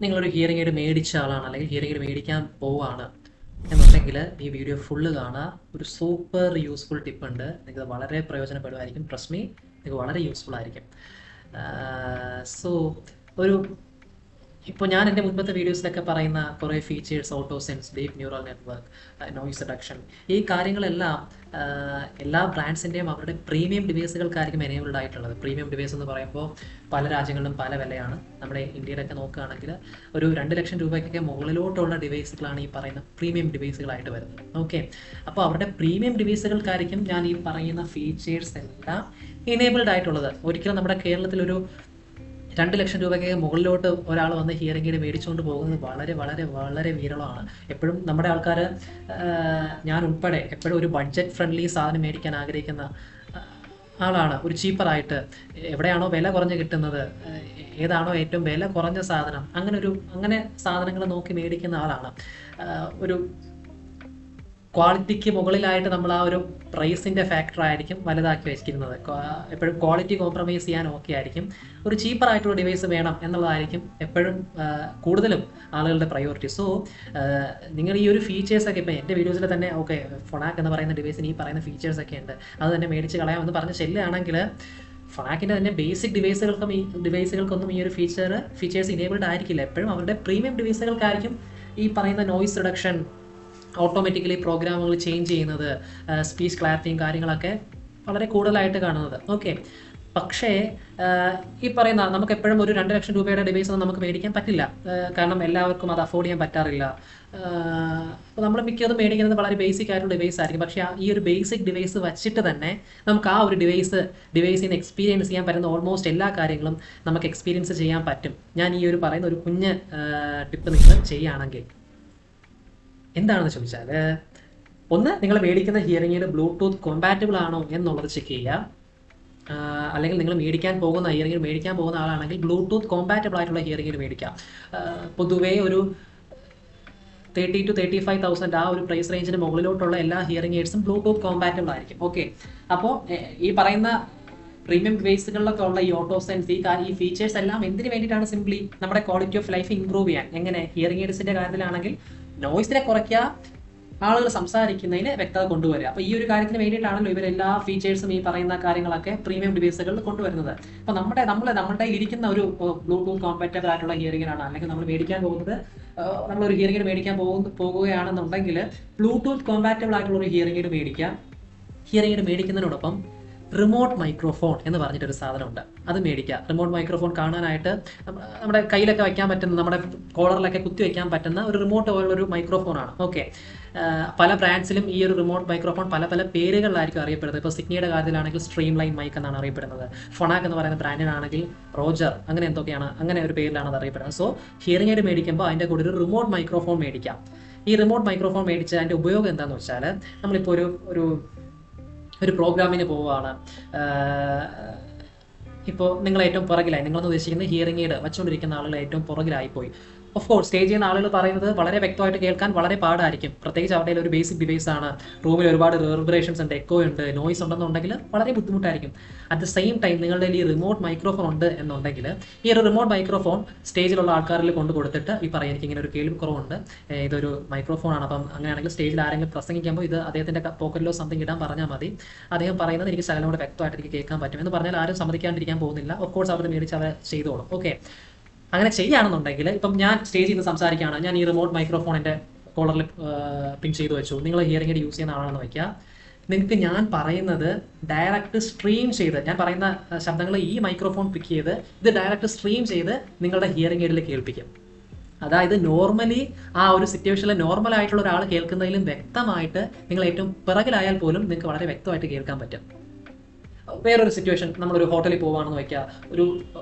നിങ്ങളൊരു hearing aid മേടിച്ച ആളാണ് അല്ലെങ്കിൽ ഹിയറിംഗ് എയ്ഡ് മേടിക്കാൻ പോവാണ് എന്നുണ്ടെങ്കിൽ ഈ വീഡിയോ ഫുള്ള് കാണുക. ഒരു സൂപ്പർ യൂസ്ഫുൾ ടിപ്പ് ഉണ്ട്, നിങ്ങൾക്ക് വളരെ പ്രയോജനപ്പെടുമായിരിക്കും. ട്രസ്റ്റ് മീ, നിങ്ങൾക്ക് വളരെ യൂസ്ഫുൾ ആയിരിക്കും. സോ ഒരു ഇപ്പോൾ ഞാൻ എൻ്റെ മുൻപത്തെ വീഡിയോസിലൊക്കെ പറയുന്ന കുറേ features, auto sense, deep neural network, noise reduction, ഈ കാര്യങ്ങളെല്ലാം എല്ലാ ബ്രാൻഡ്സിൻ്റെയും അവരുടെ പ്രീമിയം ഡിവൈസുകൾക്കായിരിക്കും എനേബിൾഡ് ആയിട്ടുള്ളത്. പ്രീമിയം ഡിവൈസ് എന്ന് പറയുമ്പോൾ പല രാജ്യങ്ങളിലും പല വിലയാണ്. നമ്മുടെ ഇന്ത്യയിലൊക്കെ നോക്കുകയാണെങ്കിൽ ഒരു 2 ലക്ഷം രൂപയ്ക്കൊക്കെ മുകളിലോട്ടുള്ള ഡിവൈസുകളാണ് ഈ പറയുന്ന പ്രീമിയം ഡിവൈസുകളായിട്ട് വരുന്നത്. ഓക്കെ, അപ്പോൾ അവരുടെ പ്രീമിയം ഡിവൈസുകൾക്കായിരിക്കും ഞാൻ ഈ പറയുന്ന ഫീച്ചേഴ്സ് എല്ലാം എനേബിൾഡ് ആയിട്ടുള്ളത്. ഒരിക്കലും നമ്മുടെ കേരളത്തിലൊരു 2 ലക്ഷം രൂപയ്ക്ക് മുകളിലോട്ട് ഒരാൾ വന്ന് ഹിയറിംഗ് എയ്ഡ് മേടിച്ചുകൊണ്ട് പോകുന്നത് വളരെ വളരെ വളരെ വിരളമാണ്. എപ്പോഴും നമ്മുടെ ആൾക്കാർ, ഞാൻ ഉൾപ്പെടെ, എപ്പോഴും ഒരു ബഡ്ജറ്റ് ഫ്രണ്ട്ലി സാധനം മേടിക്കാൻ ആഗ്രഹിക്കുന്ന ആളാണ്. ഒരു ചീപ്പറായിട്ട് എവിടെയാണോ വില കുറഞ്ഞ് കിട്ടുന്നത്, ഏതാണോ ഏറ്റവും വില കുറഞ്ഞ സാധനം, അങ്ങനെ സാധനങ്ങൾ നോക്കി മേടിക്കുന്ന ആളാണ്. ഒരു ക്വാളിറ്റിക്ക് മുകളിലായിട്ട് നമ്മൾ ആ ഒരു പ്രൈസിൻ്റെ ഫാക്ടർ ആയിരിക്കും വലുതാക്കി വെച്ചിരിക്കുന്നത്. എപ്പോഴും ക്വാളിറ്റി കോംപ്രമൈസ് ചെയ്യാൻ ഓക്കെ ആയിരിക്കും. ഒരു ചീപ്പറായിട്ടുള്ള ഡിവൈസ് വേണം എന്നുള്ളതായിരിക്കും എപ്പോഴും കൂടുതലും ആളുകളുടെ പ്രയോറിറ്റി. സോ നിങ്ങൾ ഈ ഒരു ഫീച്ചേഴ്സൊക്കെ ഇപ്പോൾ എൻ്റെ വീഡിയോസിൽ തന്നെ ഓക്കെ, ഫൊണാക്ക് എന്ന് പറയുന്ന ഡിവൈസിന് ഈ പറയുന്ന ഫീച്ചേഴ്സൊക്കെ ഉണ്ട്, അത് തന്നെ മേടിച്ച് കളയാമെന്ന് പറഞ്ഞ് ചെല്ലുകയാണെങ്കിൽ ഫൊണാക്കിൻ്റെ തന്നെ ബേസിക് ഡിവൈസുകൾക്കൊന്നും ഈ ഒരു ഫീച്ചേഴ്സ് ഇനേബിൾഡ് ആയിരിക്കില്ല. എപ്പോഴും അവരുടെ പ്രീമിയം ഡിവൈസുകൾക്കായിരിക്കും ഈ പറയുന്ന നോയിസ് റിഡക്ഷൻ, ഓട്ടോമാറ്റിക്കലി പ്രോഗ്രാമുകൾ ചേഞ്ച് ചെയ്യുന്നത്, സ്പീച്ച് ക്ലാരിറ്റിയും കാര്യങ്ങളൊക്കെ വളരെ കൂടുതലായിട്ട് കാണുന്നത്. ഓക്കെ, പക്ഷേ ഈ പറയുന്ന നമുക്ക് എപ്പോഴും ഒരു 2 ലക്ഷം രൂപയുടെ ഡിവൈസ് ഒന്നും നമുക്ക് മേടിക്കാൻ പറ്റില്ല. കാരണം എല്ലാവർക്കും അത് അഫോർഡ് ചെയ്യാൻ പറ്റാറില്ല. അപ്പോൾ നമ്മൾ മിക്കതും മേടിക്കുന്നത് വളരെ ബേസിക് ആയിട്ടുള്ള ഡിവൈസ് ആയിരിക്കും. പക്ഷേ ഈ ഒരു ബേസിക് ഡിവൈസ് വച്ചിട്ട് തന്നെ നമുക്ക് ആ ഒരു ഡിവൈസിന് എക്സ്പീരിയൻസ് ചെയ്യാൻ പറ്റുന്ന ഓൾമോസ്റ്റ് എല്ലാ കാര്യങ്ങളും നമുക്ക് എക്സ്പീരിയൻസ് ചെയ്യാൻ പറ്റും. ഞാൻ ഈ ഒരു പറയുന്ന ഒരു കുഞ്ഞ് ടിപ്പ് നിങ്ങൾ ചെയ്യുകയാണെങ്കിൽ എന്താണെന്ന് ചോദിച്ചാൽ, ഒന്ന്, നിങ്ങൾ മേടിക്കുന്ന ഹിയറിംഗ് എയ്ഡ് ബ്ലൂടൂത്ത് കോമ്പാറ്റബിൾ ആണോ എന്നുള്ളത് ചെക്ക് ചെയ്യുക. അല്ലെങ്കിൽ നിങ്ങൾ മേടിക്കാൻ പോകുന്ന ആളാണെങ്കിൽ ബ്ലൂടൂത്ത് കോമ്പാറ്റബിൾ ആയിട്ടുള്ള ഹിയറിംഗ് എയ്ഡ് മേടിക്കാം. പൊതുവേ ഒരു 30,000 to 35,000 ആ ഒരു പ്രൈസ് റേഞ്ചിന് മുകളിലോട്ടുള്ള എല്ലാ ഹിയറിംഗ് എയ്ഡ്സും ബ്ലൂടൂത്ത് കോമ്പാറ്റബിൾ ആയിരിക്കും. ഓക്കെ, അപ്പോൾ ഈ പറയുന്ന പ്രീമിയം ഡിവൈസുകളിലൊക്കെ ഉള്ള ഈ ഓട്ടോ സെൻസ്, ഈ ഫീച്ചേഴ്സ് എല്ലാം എന്തിനു വേണ്ടിയിട്ടാണ്? സിംപ്ലി നമ്മുടെ ക്വാളിറ്റി ഓഫ് ലൈഫ് ഇംപ്രൂവ് ചെയ്യാൻ. എങ്ങനെ? ഹിയറിംഗ് എയ്ഡ്സിന്റെ കാര്യത്തിലാണെങ്കിൽ നോയ്സിനെ കുറയ്ക്കുക, ആളുകൾ സംസാരിക്കുന്നതിന് വ്യക്തത കൊണ്ടുവരിക. അപ്പോൾ ഈ ഒരു കാര്യത്തിന് വേണ്ടിയിട്ടാണല്ലോ ഇവരെല്ലാ ഫീച്ചേഴ്സും ഈ പറയുന്ന കാര്യങ്ങളൊക്കെ പ്രീമിയം ഡിവൈസുകളിൽ കൊണ്ടുവരുന്നത്. അപ്പോൾ നമ്മുടെ ഇരിക്കുന്ന ഒരു ബ്ലൂടൂത്ത് കോമ്പാറ്റബിൾ ആയിട്ടുള്ള ഹിയറിംഗിനാണ്, അല്ലെങ്കിൽ നമ്മൾ മേടിക്കാൻ പോകുന്നത്, നമ്മളൊരു ഹിയറിംഗ് എയ്ഡ് മേടിക്കാൻ പോകുകയാണെന്നുണ്ടെങ്കിൽ ബ്ലൂടൂത്ത് കോമ്പാറ്റബിൾ ആയിട്ടുള്ള ഒരു ഹിയറിംഗ് എയ്ഡ് മേടിക്കുക. ഹിയറിംഗ് എയ്ഡ് മേടിക്കുന്നതിനോടൊപ്പം റിമോട്ട് മൈക്രോഫോൺ എന്ന് പറഞ്ഞിട്ടൊരു സാധനമുണ്ട്, അത് മേടിക്കുക. റിമോട്ട് മൈക്രോഫോൺ കാണാനായിട്ട് നമ്മുടെ കയ്യിലൊക്കെ വയ്ക്കാൻ പറ്റുന്ന, നമ്മുടെ കോളറിലൊക്കെ കുത്തി വയ്ക്കാൻ പറ്റുന്ന ഒരു റിമോട്ട് പോലുള്ളൊരു മൈക്രോഫോണാണ്. ഓക്കെ, പല ബ്രാൻഡ്സിലും ഈ ഒരു റിമോട്ട് മൈക്രോഫോൺ പല പല പേരുകളിലായിരിക്കും അറിയപ്പെടുന്നത്. ഇപ്പോൾ സിഗ്നിയുടെ കാര്യത്തിലാണെങ്കിൽ സ്ട്രീം ലൈൻ മൈക്ക് എന്നാണ് അറിയപ്പെടുന്നത്. ഫൊണാക്ക് എന്ന് പറയുന്ന ബ്രാൻഡിനാണെങ്കിൽ റോജർ, അങ്ങനെ ഒരു പേരിലാണ് അത് അറിയപ്പെടുന്നത്. സോ ഹിയറിംഗ് എയ്ഡ് മേടിക്കുമ്പോൾ അതിൻ്റെ കൂടെ ഒരു റിമോട്ട് മൈക്രോഫോൺ മേടിക്കാം. ഈ റിമോട്ട് മൈക്രോഫോൺ മേടിച്ച് അതിൻ്റെ ഉപയോഗം എന്താണെന്ന് വെച്ചാൽ, നമ്മളിപ്പോൾ ഒരു പ്രോഗ്രാമിന് പോവുകയാണ്. ഇപ്പോൾ നിങ്ങൾ ഏറ്റവും പുറകിലായി, നിങ്ങളെന്ന് ഉദ്ദേശിക്കുന്നത് ഹിയറിംഗ് എയ്ഡ് വച്ചുകൊണ്ടിരിക്കുന്ന ആളുകൾ ഏറ്റവും പുറകിലായിപ്പോയി. ഓഫ് കോഴ്സ്, സ്റ്റേജ് ചെയ്യുന്ന ആളുകൾ പറയുന്നത് വളരെ വ്യക്തമായിട്ട് കേൾക്കാൻ വളരെ പാടായിരിക്കും. പ്രത്യേകിച്ച് അവരുടെ ഒരു ബേസിക് ഡിവൈസ് ആണ്, റൂമിൽ ഒരുപാട് റിവർബറേഷൻസ് ഉണ്ട്, എക്കോ ഉണ്ട്, നോയ്സ് ഉണ്ടെന്നുണ്ടെങ്കിൽ വളരെ ബുദ്ധിമുട്ടായിരിക്കും. അറ്റ് ദ സെയിം ടൈം നിങ്ങളുടെ ഈ റിമോട്ട് മൈക്രോഫോൺ ഉണ്ട് എന്നുണ്ടെങ്കിൽ, ഈ ഒരു റിമോട്ട് മൈക്രോഫോൺ സ്റ്റേജിലുള്ള ആൾക്കാരിൽ കൊടുത്തിട്ട് ഈ പറയാം, എനിക്ക് ഇങ്ങനെ ഒരു കേൾവിക്കുറവുണ്ട്, ഇതൊരു മൈക്രോഫോൺ ആണ്, അപ്പം അങ്ങനെയാണെങ്കിൽ സ്റ്റേജിൽ ആരെങ്കിലും പ്രസംഗിക്കുമ്പോൾ ഇത് അദ്ദേഹത്തിൻ്റെ പോക്കറ്റിലോ സംതിങ് ഇടാൻ പറഞ്ഞാൽ മതി. അദ്ദേഹം പറയുന്നത് എനിക്ക് ശകലം കൂടെ വ്യക്തമായിട്ട് എനിക്ക് കേൾക്കാൻ പറ്റും എന്ന് പറഞ്ഞാൽ ആരും സമ്മതിക്കാണ്ടിരിക്കാൻ പോകുന്നില്ല. ഓഫ് കോഴ്സ് അവർ മേടിച്ച് അവർ ചെയ്തോളും. ഓക്കെ, അങ്ങനെ ചെയ്യുകയാണെന്നുണ്ടെങ്കിൽ, ഇപ്പം ഞാൻ സ്റ്റേജിൽ നിന്ന് സംസാരിക്കുകയാണ്, ഞാൻ ഈ റിമോട്ട് മൈക്രോഫോൺ എൻ്റെ കോളറിൽ പിൻ ചെയ്ത് വെച്ചു, നിങ്ങൾ ഹിയറിംഗ് എയ്ഡ് യൂസ് ചെയ്യുന്ന ആളാണെന്ന് വയ്ക്കുക. നിങ്ങൾക്ക് ഞാൻ പറയുന്നത് ഡയറക്റ്റ് സ്ട്രീം ചെയ്ത്, ഞാൻ പറയുന്ന ശബ്ദങ്ങൾ ഈ മൈക്രോഫോൺ പിക്ക് ചെയ്ത് ഇത് ഡയറക്റ്റ് സ്ട്രീം ചെയ്ത് നിങ്ങളുടെ ഹിയറിംഗ് എയ്ഡിൽ കേൾപ്പിക്കും. അതായത് നോർമലി ആ ഒരു സിറ്റുവേഷനിൽ നോർമൽ ആയിട്ടുള്ള ഒരാൾ കേൾക്കുന്നതിലും വ്യക്തമായിട്ട്, നിങ്ങൾ ഏറ്റവും പിറകിലായാൽ പോലും നിങ്ങൾക്ക് വളരെ വ്യക്തമായിട്ട് കേൾക്കാൻ പറ്റും. വേറൊരു സിറ്റുവേഷൻ, നമ്മളൊരു ഹോട്ടലിൽ പോകുകയാണെന്ന് വയ്ക്കുക.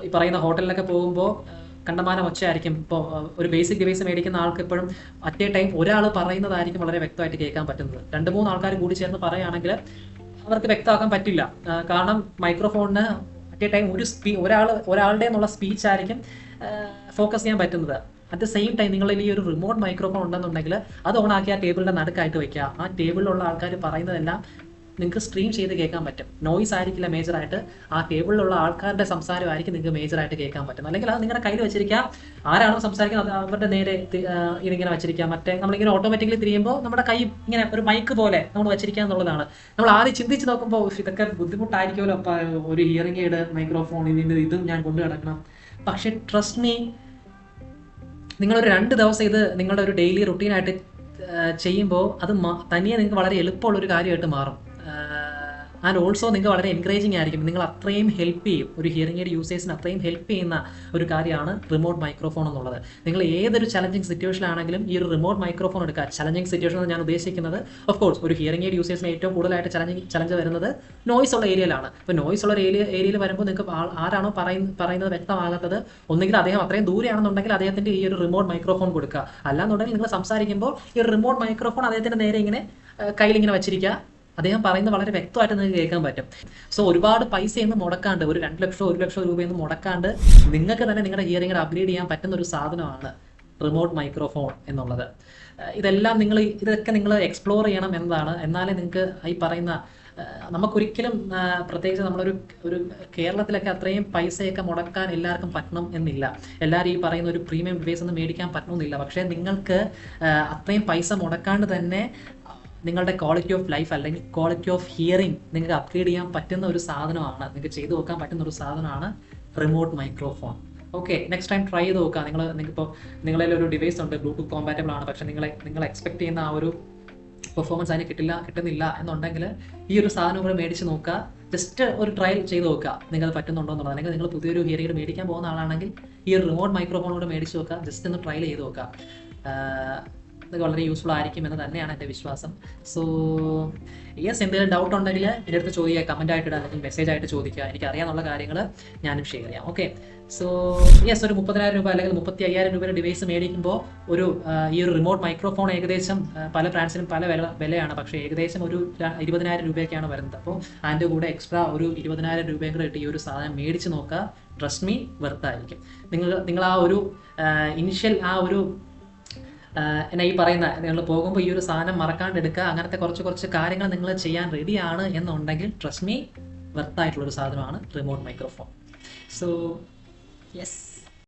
ഈ പറയുന്ന ഹോട്ടലിലൊക്കെ പോകുമ്പോൾ കണ്ടമാനം ഒച്ചയായിരിക്കും. ഇപ്പോൾ ഒരു ബേസിക് ഡിവൈസ് മേടിക്കുന്ന ആൾക്ക് എപ്പോഴും അറ്റ് എ ടൈം ഒരാൾ പറയുന്നതായിരിക്കും വളരെ വ്യക്തമായിട്ട് കേൾക്കാൻ പറ്റുന്നത്. 2-3 ആൾക്കാർ കൂടി ചേർന്ന് പറയുകയാണെങ്കിൽ അവർക്ക് വ്യക്തമാക്കാൻ പറ്റില്ല. കാരണം മൈക്രോഫോണിന് അറ്റ് എ ടൈം ഒരാളുടെ എന്നുള്ള സ്പീച്ച് ആയിരിക്കും ഫോക്കസ് ചെയ്യാൻ പറ്റുന്നത്. അറ്റ് ദ സെയിം ടൈം നിങ്ങളിൽ ഈ ഒരു റിമോട്ട് മൈക്രോഫോൺ ഉണ്ടെന്നുണ്ടെങ്കിൽ അത് ഓൺ ആക്കി ആ ടേബിളിൻ്റെ നടുക്കായിട്ട് വയ്ക്കുക. ആ ടേബിളിലുള്ള ആൾക്കാർ പറയുന്നതെല്ലാം നിങ്ങൾക്ക് സ്ട്രീം ചെയ്ത് കേൾക്കാൻ പറ്റും. നോയ്സ് ആയിരിക്കില്ല മേജറായിട്ട്, ആ കേബിളിലുള്ള ആൾക്കാരുടെ സംസാരമായിരിക്കും നിങ്ങൾക്ക് മേജറായിട്ട് കേൾക്കാൻ പറ്റും. അല്ലെങ്കിൽ അത് നിങ്ങളുടെ കയ്യിൽ വെച്ചിരിക്കാം, ആരാണോ സംസാരിക്കുന്നത് അത് അവരുടെ നേരെ ഇതിങ്ങനെ വെച്ചിരിക്കാം. മറ്റേ നമ്മളിങ്ങനെ ഓട്ടോമാറ്റിക്കലി തിരിയുമ്പോൾ നമ്മുടെ കൈ ഇങ്ങനെ ഒരു മൈക്ക് പോലെ നമ്മൾ വെച്ചിരിക്കുക എന്നുള്ളതാണ്. നമ്മൾ ആദ്യം ചിന്തിച്ച് നോക്കുമ്പോൾ ഇതൊക്കെ ബുദ്ധിമുട്ടായിരിക്കുമല്ലോ, അപ്പോൾ ഒരു ഹിയറിംഗ് എയ്ഡ്, മൈക്രോഫോൺ, ഇതും ഞാൻ കൊണ്ടു കിടക്കണം. പക്ഷേ ട്രസ്റ്റ് മീ, നിങ്ങളൊരു 2 ദിവസം ഇത് നിങ്ങളുടെ ഒരു ഡെയിലി റുട്ടീനായിട്ട് ചെയ്യുമ്പോൾ അത് തനിയെ നിങ്ങൾക്ക് വളരെ എളുപ്പമുള്ളൊരു കാര്യമായിട്ട് മാറും. ആൻഡ് ഓൾസോ നിങ്ങൾക്ക് വളരെ എൻകറേജിങ് ആയിരിക്കും. നിങ്ങൾ അത്രയും ഹെൽപ്പ് ചെയ്യും, ഒരു ഹിയറിംഗ് എയ്ഡ് യൂസേഴ്സിന് അത്രയും ഹെൽപ്പ് ചെയ്യുന്ന ഒരു കാര്യമാണ് റിമോട്ട് മൈക്രോഫോൺ എന്നുള്ളത്. നിങ്ങൾ ഏതൊരു ചലഞ്ചിങ് സിറ്റുവേഷനാണെങ്കിലും ഈ ഒരു റിമോട്ട് മൈക്രോഫോൺ എടുക്കുക. ചലഞ്ചിങ് സിറ്റുവേഷൻ എന്ന് ഞാൻ ഉദ്ദേശിക്കുന്നത് ഓഫ് കോഴ്സ് ഒരു ഹിയറിംഗ് എയ്ഡ് യൂസേഴ്സിന് ഏറ്റവും കൂടുതലായിട്ട് ചലഞ്ച് വരുന്നത് നോയ്സ് ഉള്ള ഏരിയയിലാണ്. ഇപ്പോൾ നോയ്സ് ഉള്ള ഏരിയയിൽ വരുമ്പോൾ നിങ്ങൾക്ക് ആരാണോ പറയുന്നത് വ്യക്തമാകാത്തത്, ഒന്നുകിൽ അദ്ദേഹം അത്രയും ദൂരെയാണെന്നുണ്ടെങ്കിൽ അദ്ദേഹത്തിൻ്റെ ഈ ഒരു റിമോട്ട് മൈക്രോഫോൺ കൊടുക്കുക. അല്ലാന്നുണ്ടെങ്കിൽ നിങ്ങൾ സംസാരിക്കുമ്പോൾ ഈ ഒരു റിമോട്ട് മൈക്രോഫോൺ അദ്ദേഹത്തിൻ്റെ നേരെ ഇങ്ങനെ കയ്യിലിങ്ങനെ വെച്ചിരിക്കുക. അദ്ദേഹം പറയുന്നത് വളരെ വ്യക്തമായിട്ട് നിങ്ങൾക്ക് കേൾക്കാൻ പറ്റും. സോ ഒരുപാട് പൈസയൊന്നും മുടക്കാണ്ട്, ഒരു 2 ലക്ഷം 1 ലക്ഷം രൂപയൊന്നും മുടക്കാണ്ട് നിങ്ങൾക്ക് തന്നെ നിങ്ങളുടെ ഹിയറിംഗ് അപ്ഗ്രേഡ് ചെയ്യാൻ പറ്റുന്ന ഒരു സാധനമാണ് റിമോട്ട് മൈക്രോഫോൺ എന്നുള്ളത്. ഇതൊക്കെ നിങ്ങൾ എക്സ്പ്ലോർ ചെയ്യണം എന്നതാണ്. എന്നാലേ നിങ്ങൾക്ക് ഈ പറയുന്ന നമുക്കൊരിക്കലും പ്രത്യേകിച്ച് ഒരു കേരളത്തിലൊക്കെ അത്രയും പൈസയൊക്കെ മുടക്കാൻ എല്ലാവർക്കും പറ്റണം എന്നില്ല. എല്ലാവരും ഈ പറയുന്ന ഒരു പ്രീമിയം ഡിവൈസ് ഒന്നും മേടിക്കാൻ പറ്റണമെന്നില്ല. പക്ഷേ നിങ്ങൾക്ക് അത്രയും പൈസ മുടക്കാണ്ട് തന്നെ നിങ്ങളുടെ ക്വാളിറ്റി ഓഫ് ലൈഫ് അല്ലെങ്കിൽ ക്വാളിറ്റി ഓഫ് ഹിയറിംഗ് നിങ്ങൾക്ക് അപ്ഗ്രേഡ് ചെയ്യാൻ പറ്റുന്ന ഒരു സാധനമാണ്, നിങ്ങൾക്ക് ചെയ്തു നോക്കാൻ പറ്റുന്ന ഒരു സാധനമാണ് remote microphone. Okay, next time try ചെയ്ത് നോക്കുക. നിങ്ങൾക്കിപ്പോൾ നിങ്ങളിൽ ഒരു ഡിവൈസ് ഉണ്ട്, ബ്ലൂടൂത്ത് കോമ്പാറ്റബിൾ ആണ്, പക്ഷേ നിങ്ങൾ എക്സ്പെക്ട് ചെയ്യുന്ന ആ ഒരു പെർഫോമൻസ് അതിന് കിട്ടുന്നില്ല എന്നുണ്ടെങ്കിൽ ഈ ഒരു സാധനം കൂടെ മേടിച്ച് നോക്കുക. ജസ്റ്റ് ഒരു ട്രയൽ ചെയ്ത് നോക്കുക നിങ്ങൾക്ക് പറ്റുന്നുണ്ടോ എന്നുള്ളത്. അല്ലെങ്കിൽ നിങ്ങൾ പുതിയൊരു ഹിയറിംഗ് മേടിക്കാൻ പോകുന്ന ആളാണെങ്കിൽ ഈ ഒരു റിമോട്ട് മൈക്രോഫോൺ കൂടെ മേടിച്ച് നോക്കുക. ജസ്റ്റ് ഒന്ന് ട്രയൽ ചെയ്ത് നോക്കുക. ഇത് വളരെ യൂസ്ഫുൾ ആയിരിക്കും എന്ന് തന്നെയാണ് എൻ്റെ വിശ്വാസം. സോ എന്തെങ്കിലും ഡൗട്ട് ഉണ്ടെങ്കിൽ എൻ്റെ അടുത്ത് ചോദിക്കുക, കമൻ്റ് ആയിട്ട് അല്ലെങ്കിൽ മെസ്സേജ് ആയിട്ട് ചോദിക്കുക. എനിക്ക് അറിയാനുള്ള കാര്യങ്ങൾ ഞാനും ഷെയർ ചെയ്യാം. ഓക്കെ, സോ ഒരു 30,000 രൂപ അല്ലെങ്കിൽ 35,000 രൂപയുടെ ഡിവൈസ് മേടിക്കുമ്പോൾ ഈ ഒരു റിമോട്ട് മൈക്രോഫോൺ ഏകദേശം പല ബ്രാൻഡ്സിനും പല വിലയാണ്. പക്ഷേ ഏകദേശം ഒരു 20,000 രൂപയൊക്കെയാണ് വരുന്നത്. അപ്പോൾ അതിൻ്റെ കൂടെ എക്സ്ട്രാ ഒരു 20,000 രൂപയും കൂടെ ഇട്ട് ഈ ഒരു സാധനം മേടിച്ച് നോക്കുക. ട്രസ്റ്റ് മീ, വെർത്തായിരിക്കും. നിങ്ങൾ ആ ഒരു ഇനിഷ്യൽ ആ ഒരു എന്നാ ഈ പറയുന്ന നിങ്ങൾ പോകുമ്പോൾ ഈ ഒരു സാധനം മറക്കാണ്ട് എടുക്കുക. അങ്ങനത്തെ കുറച്ച് കാര്യങ്ങൾ നിങ്ങൾ ചെയ്യാൻ റെഡിയാണ് എന്നുണ്ടെങ്കിൽ ട്രസ്റ്റ് മീ, വെർത്തായിട്ടുള്ളൊരു സാധനമാണ് റിമോട്ട് മൈക്രോഫോൺ. So yes.